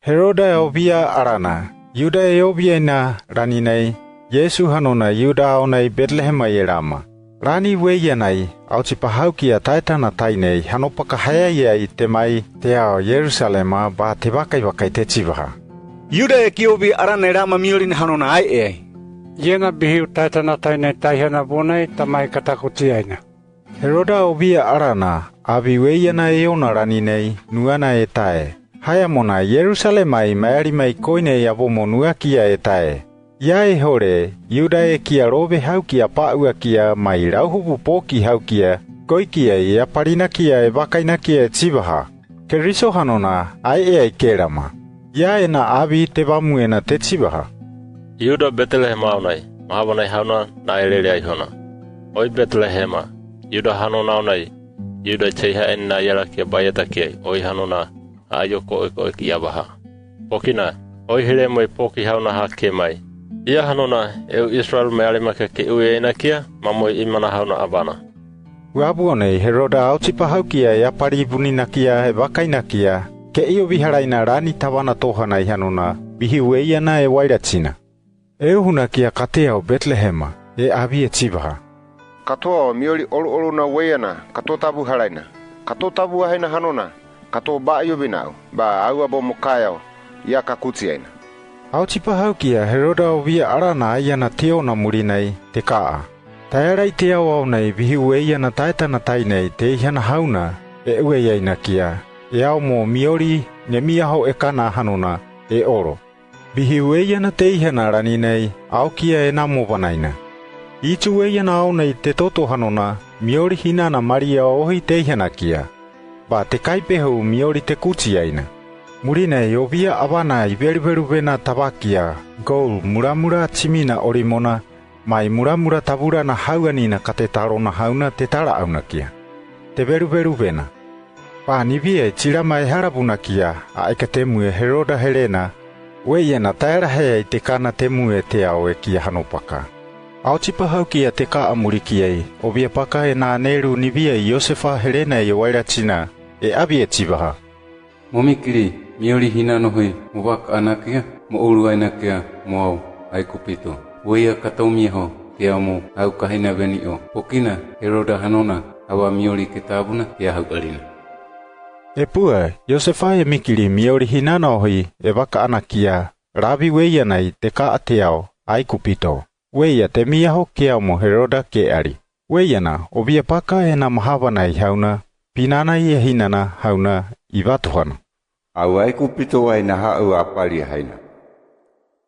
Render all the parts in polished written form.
Heroda obia arana, Yuda obia na raninai, Yesu hanona Yuda onai Bethlehem yerama. Rani weyanai, auchipahaukia taitana tainei, hanopaka hayai temai teao Yerusalema ba tebakai wakai techivaha. Yuda ekiobi arana rama miolin hanona ai. Yena bihiu taitana tainei taihana bonai tamai katakutiaina. Heroda obia arana, abi weyana eona raninei, nuana etae. Hayamona Yerusalemai mayarimai koine yabomo nuakia etae. Yae hore, Yuda kia robe haukia pauakia mai rauhubu poki haukia, koikia ia parinakia bakainakia tsivaha. Keriso hanona ai kerama. Yae na abi tebamuena te tsivaha. Yuda Bethlehem aunai, mahabanai hauna na elele aihona. Oi Bethlehema, Yuda hanona aunai, Yuda cheiha enna yarakia bayatakia, oi hanona ayoko eko yabaha. Pokina, oi hilemoi poki hauna hake mai. Ia hanona eu Israel mealimaka ke ueinakia, mamoi imana hauna abana. Wabuone Heroda auchipahaukia ya paribuninakia bakainakia, ke iyo viharaina rani tawana tohanai hanona, bihi weiana wairatsina. Euhunakia kateao Bethlehema, abi tsivaha. Katoa mioli olu na weiana, kato tabu haraina. Kato tabu haina hanona, kato ba yubinau, ba auabo mukayao, ya kakutiaina. Auchipahaukia Heroda obia arana yana teona murinai te kaa. Taerai teao aunai bihi weiana taitana tainei te ihana hauna ueiainakia. Mo miori nemiaho ekana hanona oro. Bihi weiana te ihana raninei aukia namo vanaina. Itu weiana aunai te toto hanona miori hinana Maria ohi te ihanakia. Ba te kaipehu miori te kutiaina. Murinei obia abana iberu vena tabakia, gol muramura chimina orimona, mai muramura tabura na hauanina kate tarona hauna te tara aunakia. Te beru vena. Pa nibie chiramai harabunakia, aikatemue Heroda Helena, weiana taerahea te kana temue te ao kia hanopaka. Auchipahaukia te ka amurikiei, obia paka na neru nibia Josefa Helena wairatina, abi tsivaha. Momikiri, miori hinano hui, mubak anakia, mo uruainakia, moau, aikupito. Weia kataumiho, kia mo, au kahina venio. Pokina, Heroda hanona, awa miori kitabuna, kia haukalina. Pua, Josefa mikiri miori hinano hui, baka anakia, rabi weianai te ka ateao, aikupito. Weia te miaho kia mo Heroda ke ari. Weiana, obia paka na mahavanai hauna, pinana hinana hauna, ivatuhana. Au aikupito waina hau apali haina.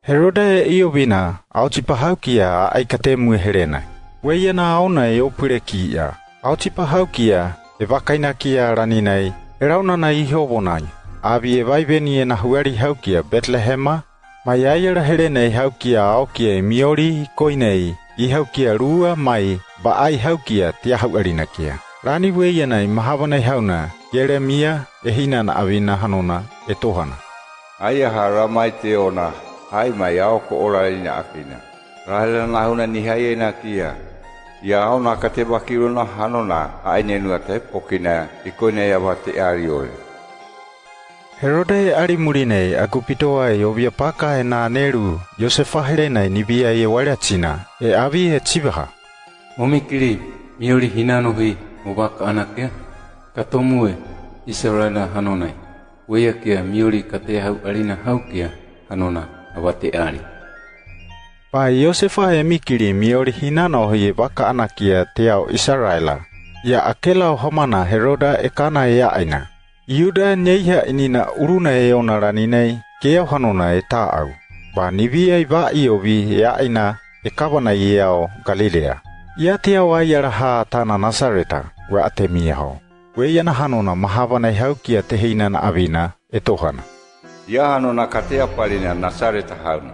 Heroda iobina, auchipahaukia aikatemue Helena. Weiana auna opurekia, auchipahaukia, bakainakia raninai, rauna na ihobonai. Abi vaiveni na huari haukia Bethlehema, maiayara Helena haukia aukia miori koinei, ihaukia rua mai, ba ai haukia tia hauarinakia. Rani weiana mahavanai hauna, Yeremia hina na avina hanona tohana. Aya haramai te ona, hai mai ao ko oralina akina. Rahela na huna ni hai na kia. Ia au na kateba kiruna hanona, aine nua te pokina, ikoine ya wate ariole. Heroda ari murine agupitoa obia paka na neru, Josefa Helena nibia wairatina, abi tsivaha. Momikiri, miori hinano hui, mubak anakia, katomue, Israela hanonai. Weia kia miori kate hau arina haukia, hanona, awate ari. Pa Josefa mikiri miori hinano hui baka anakia teao Israela. Ya akela homana Heroda ekana aina. Yuda nyeiha inina uruna ona raninei, kea hanona taau. Ba nivia ba iobi aina ekavana yao Galilea. Ia teao ayaraha tana Nazareta, wa atemiaho. Weiana hanona mahavanai haukia te heina na avina tohana. Ia hanona katea palina Nazareta hauna.